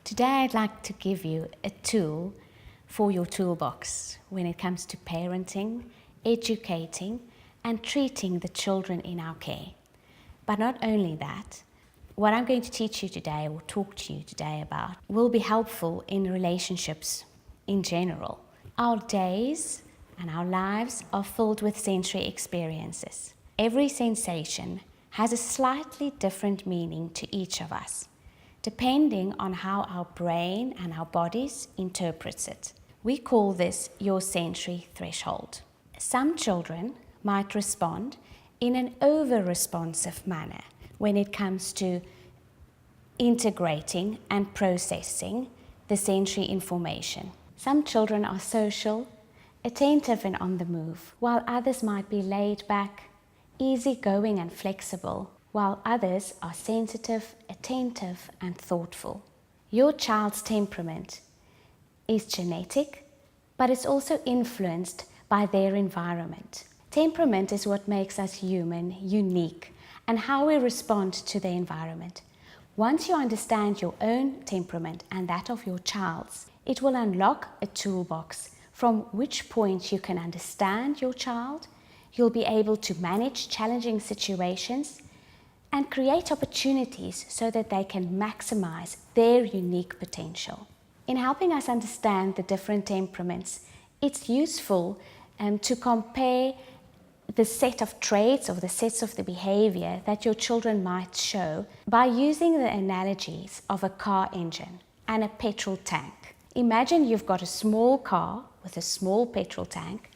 Today I'd like to give you a tool for your toolbox when it comes to parenting, educating and treating the children in our care. But not only that, what I'm going to teach you today or talk to you today about will be helpful in relationships in general. Our days and our lives are filled with sensory experiences. Every sensation has a slightly different meaning to each of us, depending on how our brain and our bodies interprets it. We call this your sensory threshold. Some children might respond in an over-responsive manner when it comes to integrating and processing the sensory information. Some children are social, attentive and on the move, while others might be laid back, easygoing and flexible, while others are sensitive, attentive and thoughtful. Your child's temperament is genetic, but it's also influenced by their environment. Temperament is what makes us human, unique, and how we respond to the environment. Once you understand your own temperament and that of your child's, it will unlock a toolbox from which point you can understand your child, you'll be able to manage challenging situations and create opportunities so that they can maximize their unique potential. In helping us understand the different temperaments, it's useful to compare the set of traits or the sets of the behavior that your children might show by using the analogies of a car engine and a petrol tank. Imagine you've got a small car with a small petrol tank.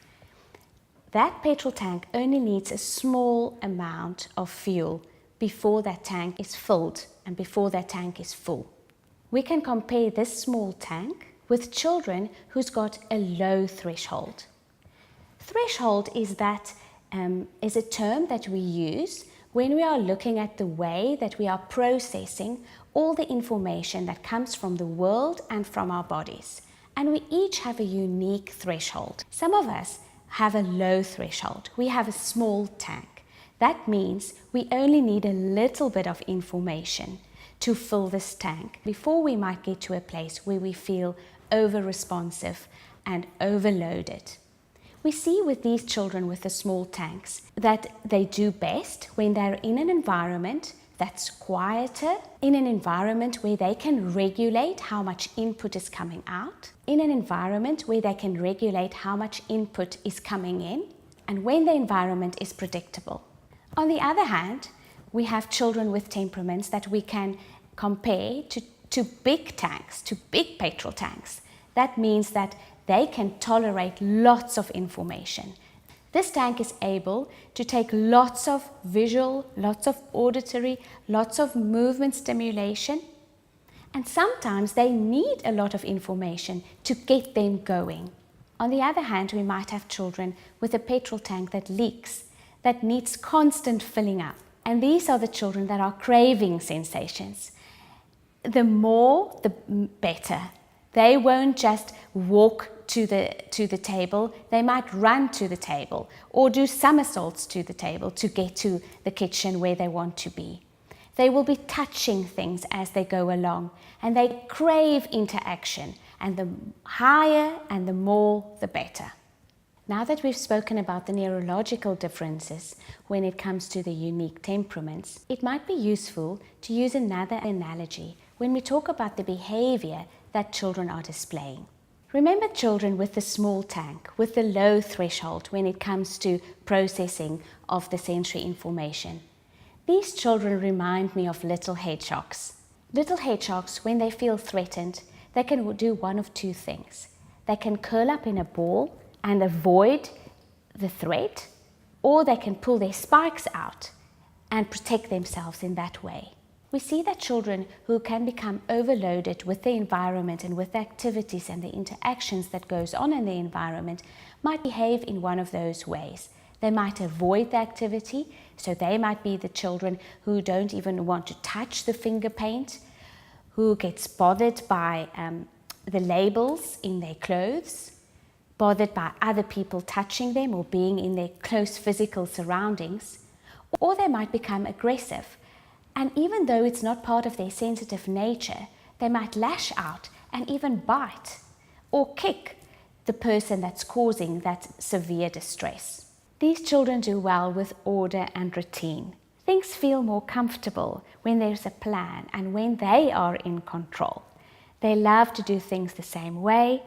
That petrol tank only needs a small amount of fuel before that tank is filled and before that tank is full. We can compare this small tank with children who's got a low threshold. Threshold is a term that we use when we are looking at the way that we are processing all the information that comes from the world and from our bodies. And we each have a unique threshold. Some of us have a low threshold. We have a small tank. That means we only need a little bit of information to fill this tank before we might get to a place where we feel over-responsive and overloaded. We see with these children with the small tanks that they do best when they're in an environment that's quieter, in an environment where they can regulate how much input is coming out, in an environment where they can regulate how much input is coming in, and when the environment is predictable. On the other hand, we have children with temperaments that we can compare to big tanks, to big petrol tanks. That means that they can tolerate lots of information. This tank is able to take lots of visual, lots of auditory, lots of movement stimulation, and sometimes they need a lot of information to get them going. On the other hand, we might have children with a petrol tank that leaks, that needs constant filling up. And these are the children that are craving sensations. The more, the better. They won't just walk to the table, they might run to the table or do somersaults to the table to get to the kitchen where they want to be. They will be touching things as they go along and they crave interaction, and the higher and the more, the better. Now that we've spoken about the neurological differences when it comes to the unique temperaments, it might be useful to use another analogy when we talk about the behavior that children are displaying. Remember children with the small tank, with the low threshold when it comes to processing of the sensory information. These children remind me of little hedgehogs. Little hedgehogs, when they feel threatened, they can do one of two things. They can curl up in a ball and avoid the threat, or they can pull their spikes out and protect themselves in that way. We see that children who can become overloaded with the environment and with the activities and the interactions that goes on in the environment might behave in one of those ways. They might avoid the activity, so they might be the children who don't even want to touch the finger paint, who gets bothered by the labels in their clothes, bothered by other people touching them or being in their close physical surroundings, or they might become aggressive. And even though it's not part of their sensitive nature, They might lash out and even bite or kick the person that's causing that severe distress. These children do well with order and routine. Things feel more comfortable when there's a plan and when they are in control. They love to do things the same way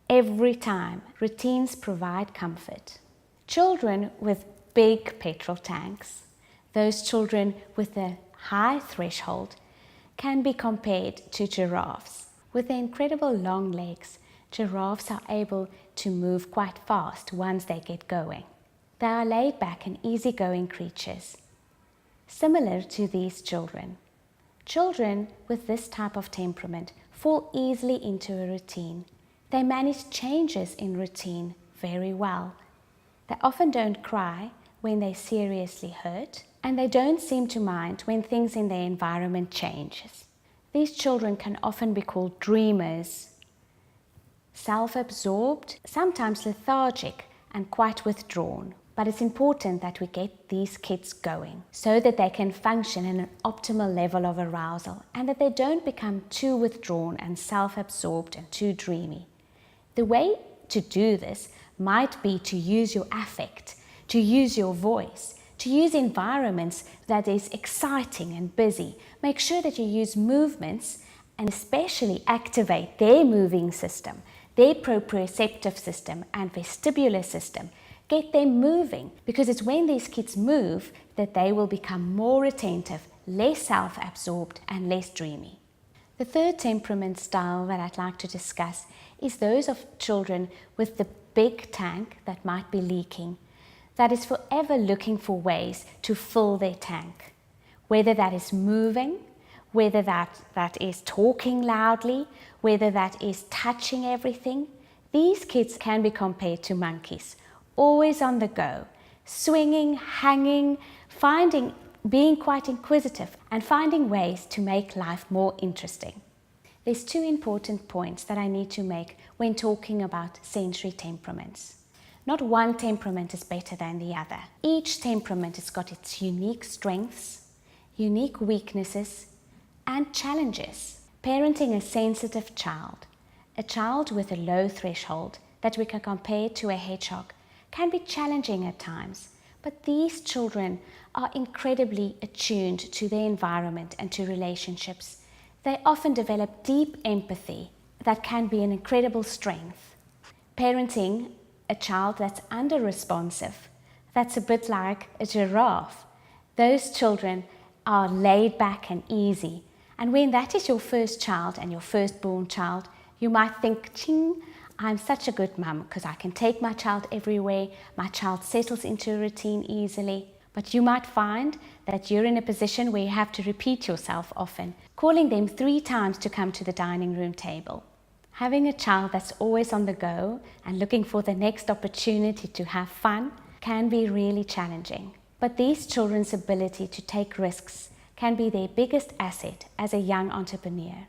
every time. Routines provide comfort. Children with big petrol tanks, those children with a high threshold, can be compared to giraffes. With their incredible long legs, giraffes are able to move quite fast once they get going. They are laid back and easygoing creatures, similar to these children. Children with this type of temperament fall easily into a routine. They manage changes in routine very well. They often don't cry when they're seriously hurt, and they don't seem to mind when things in their environment changes. These children can often be called dreamers, self-absorbed, sometimes lethargic, and quite withdrawn. But it's important that we get these kids going so that they can function in an optimal level of arousal and that they don't become too withdrawn and self-absorbed and too dreamy. The way to do this might be to use your affect, to use your voice, to use environments that is exciting and busy. Make sure that you use movements and especially activate their moving system, their proprioceptive system and vestibular system. Get them moving, because it's when these kids move that they will become more attentive, less self-absorbed and less dreamy. The third temperament style that I'd like to discuss is those of children with the big tank that might be leaking, that is forever looking for ways to fill their tank. Whether that is moving, whether that is talking loudly, whether that is touching everything. These kids can be compared to monkeys, always on the go, swinging, hanging, being quite inquisitive and finding ways to make life more interesting. There's two important points that I need to make when talking about sensory temperaments. Not one temperament is better than the other. Each temperament has got its unique strengths, unique weaknesses, and challenges. Parenting a sensitive child, a child with a low threshold that we can compare to a hedgehog, can be challenging at times, but these children are incredibly attuned to their environment and to relationships. They often develop deep empathy that can be an incredible strength. Parenting a child that's under-responsive, that's a bit like a giraffe. Those children are laid back and easy. And when that is your first child and your firstborn child, you might think, ching, I'm such a good mum because I can take my child everywhere, my child settles into a routine easily. But you might find that you're in a position where you have to repeat yourself often, calling them 3 times to come to the dining room table. Having a child that's always on the go and looking for the next opportunity to have fun can be really challenging. But these children's ability to take risks can be their biggest asset as a young entrepreneur.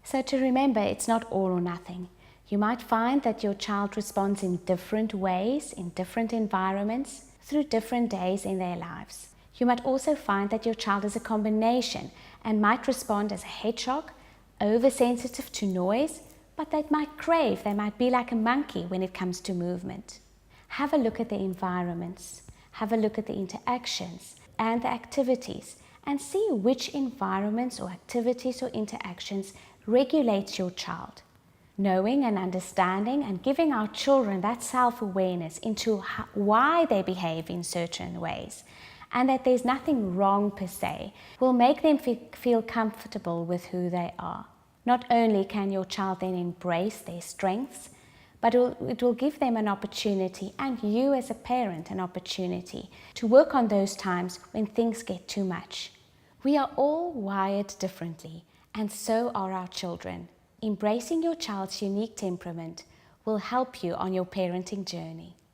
So to remember, it's not all or nothing. You might find that your child responds in different ways, in different environments, through different days in their lives. You might also find that your child is a combination and might respond as a hedgehog, oversensitive to noise, but they might crave, they might be like a monkey when it comes to movement. Have a look at the environments, have a look at the interactions and the activities, and see which environments or activities or interactions regulates your child. Knowing and understanding and giving our children that self-awareness into why they behave in certain ways and that there's nothing wrong per se will make them feel comfortable with who they are. Not only can your child then embrace their strengths, but it will give them an opportunity, and you as a parent an opportunity, to work on those times when things get too much. We are all wired differently, and so are our children. Embracing your child's unique temperament will help you on your parenting journey.